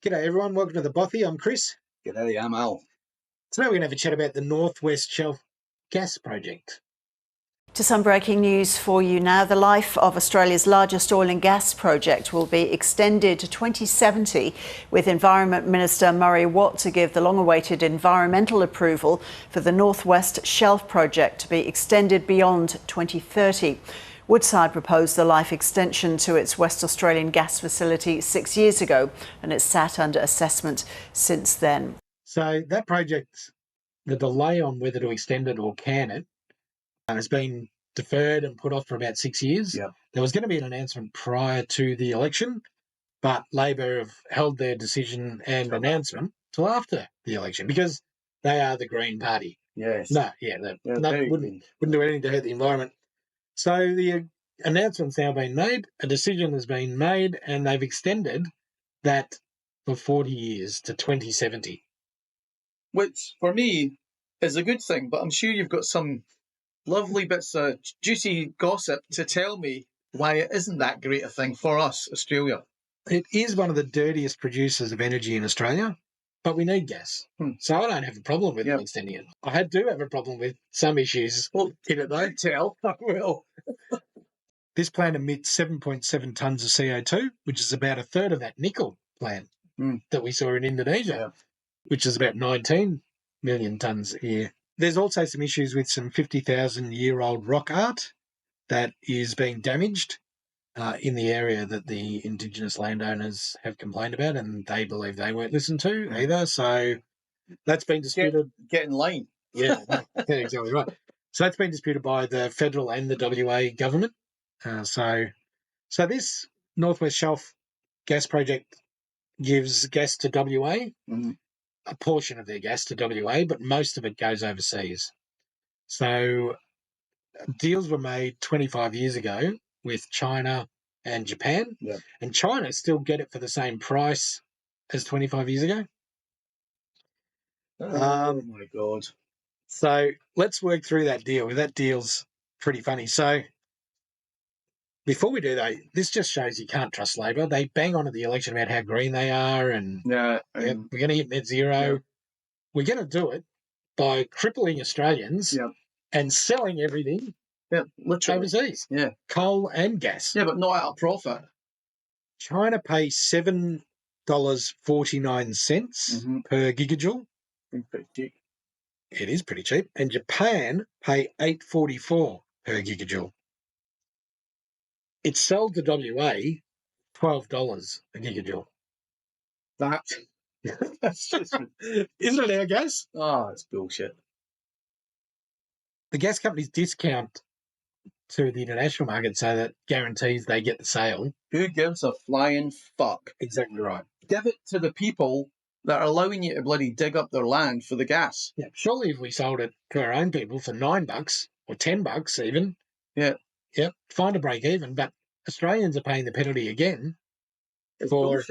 G'day everyone, welcome to the Bothy. I'm Chris. G'day, I'm Al. Today we're going to have a chat about the Northwest Shelf Gas Project. To some breaking news for you now. The life of Australia's largest oil and gas project will be extended to 2070, with Environment Minister Murray Watt to give the long-awaited environmental approval for the Northwest Shelf project to be extended beyond 2030. Woodside proposed the life extension to its West Australian gas facility 6 years ago, and it's sat under assessment since then. So that project, the delay on whether to extend it or can it, has been deferred and put off for about 6 years. Yep. There was going to be an announcement prior to the election, but Labor have held their decision and announcement till after the election because they are the Green Party. Yes. Wouldn't do anything to hurt the environment. So the announcement's now been made, a decision has been made, and they've extended that for 40 years to 2070. Which, for me, is a good thing, but I'm sure you've got some lovely bits of juicy gossip to tell me why it isn't that great a thing for us, Australia. It is one of the dirtiest producers of energy in Australia, but we need gas. So I don't have a problem with them extending it. I do have a problem with some issues in it, though. Tell, I will. This plant emits 7.7 tonnes of CO2, which is about a third of that nickel plant that we saw in Indonesia, which is about 19 million tonnes a year. There's also some issues with some 50,000-year-old rock art that is being damaged in the area that the Indigenous landowners have complained about, and they believe they weren't listened to either. So that's been disputed. Get in line. Yeah, exactly right. So that's been disputed by the federal and the WA government. So this Northwest Shelf gas project gives gas to WA, a portion of their gas to WA, but most of it goes overseas. So deals were made 25 years ago with China and Japan, and China still get it for the same price as 25 years ago. Oh, my God. So let's work through that deal. That deal's pretty funny. So before we do that, this just shows you can't trust Labor. They bang on at the election about how green they are and we're going to hit net zero. Yeah. We're going to do it by crippling Australians and selling everything overseas. Yeah. Coal and gas. Yeah, but not at a profit. China pays $7.49 per gigajoule. Pretty cheap. It is pretty cheap. And Japan pay $8.44 per gigajoule. It's sold to WA $12 a gigajoule. That's just... Isn't it our gas? Oh, it's bullshit. The gas companies discount to the international market so that guarantees they get the sale. Who gives a flying fuck? Exactly right. Give it to the people that are allowing you to bloody dig up their land for the gas. Yeah, surely if we sold it to our own people for $9 or $10 even. Yep, fine to break even, but Australians are paying the penalty again for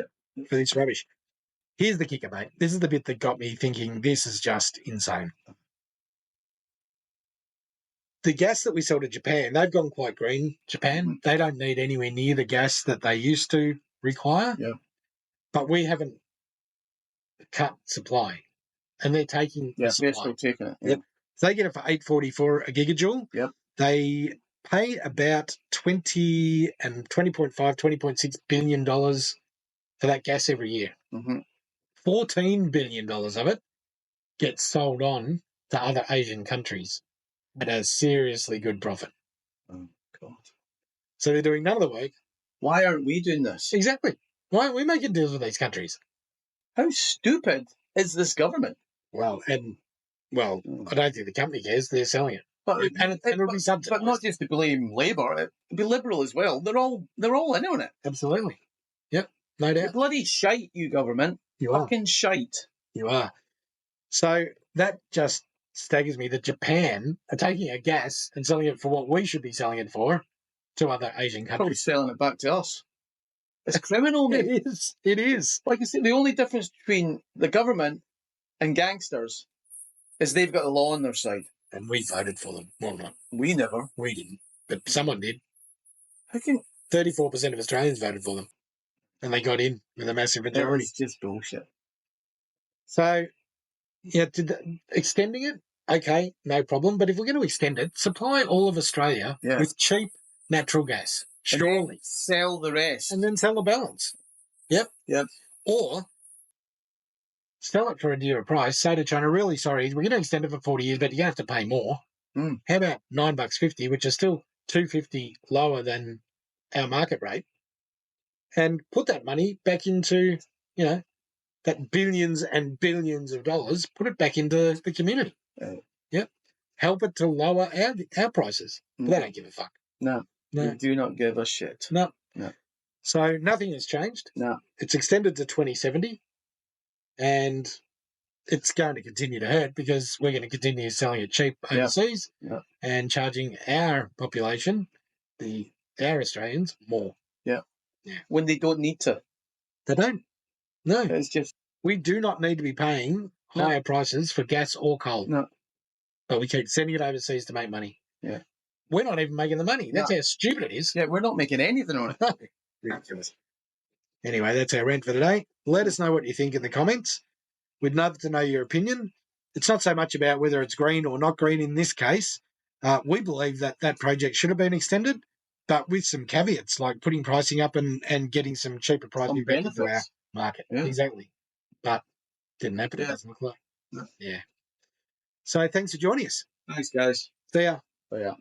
this rubbish. Here's the kicker, mate. This is the bit that got me thinking this is just insane. The gas that we sell to Japan, they've gone quite green, Japan. They don't need anywhere near the gas that they used to require. Yeah. But we haven't cut supply. And they're taking the supply. They're still taking it. Yep. So they get it for $8.44 a gigajoule. Yep. They pay about $20.6 billion for that gas every year. $14 billion of it gets sold on to other Asian countries at a seriously good profit. Oh, God. So they're doing none of the work. Why aren't we doing this? Exactly. Why aren't we making deals with these countries? How stupid is this government? Well, I don't think the company cares. They're selling it. But it'll be subsidised. But not just to blame Labour, it'd be Liberal as well. They're all in on it. Absolutely. Yep, no doubt. You're bloody shite, you government. You fucking shite. You are. So that just staggers me that Japan are taking our gas and selling it for what we should be selling it for to other Asian countries. Probably selling it back to us. It's criminal, mate. It is. Like I said, the only difference between the government and gangsters is they've got the law on their side. And we voted for them. Well, not. We never. We didn't. But someone did. How can 34% of Australians voted for them. and they got in with a massive majority. It's just bullshit. So, yeah, extending it, okay, no problem. But if we're going to extend it, supply all of Australia with cheap natural gas, surely. Sell the rest. And then sell the balance. Yep. Or sell it for a dearer price. Say to China, really sorry, we're going to extend it for 40 years, but you're going to have to pay more. How about $9.50, which is still $2.50 lower than our market rate, and put that money back into, that billions and billions of dollars, put it back into the community. Yep. Help it to lower our prices. But they don't give a fuck. No. They do not give a shit. No. So nothing has changed. No. It's extended to 2070, and it's going to continue to hurt because we're going to continue selling it cheap overseas and charging our population, our Australians, more. Yeah. When they don't need to. They don't. No. It's just... We do not need to be paying higher prices for gas or coal. No. But we keep sending it overseas to make money. Yeah. We're not even making the money. That's how stupid it is. Yeah, we're not making anything on it. Ridiculous. Anyway, that's our rant for today. Let us know what you think in the comments. We'd love to know your opinion. It's not so much about whether it's green or not green in this case. We believe that project should have been extended, but with some caveats, like putting pricing up and getting some cheaper pricing back into our market. Yeah. Exactly. But didn't happen. It doesn't look like. No. Yeah. So thanks for joining us. Thanks, guys. See ya. See ya.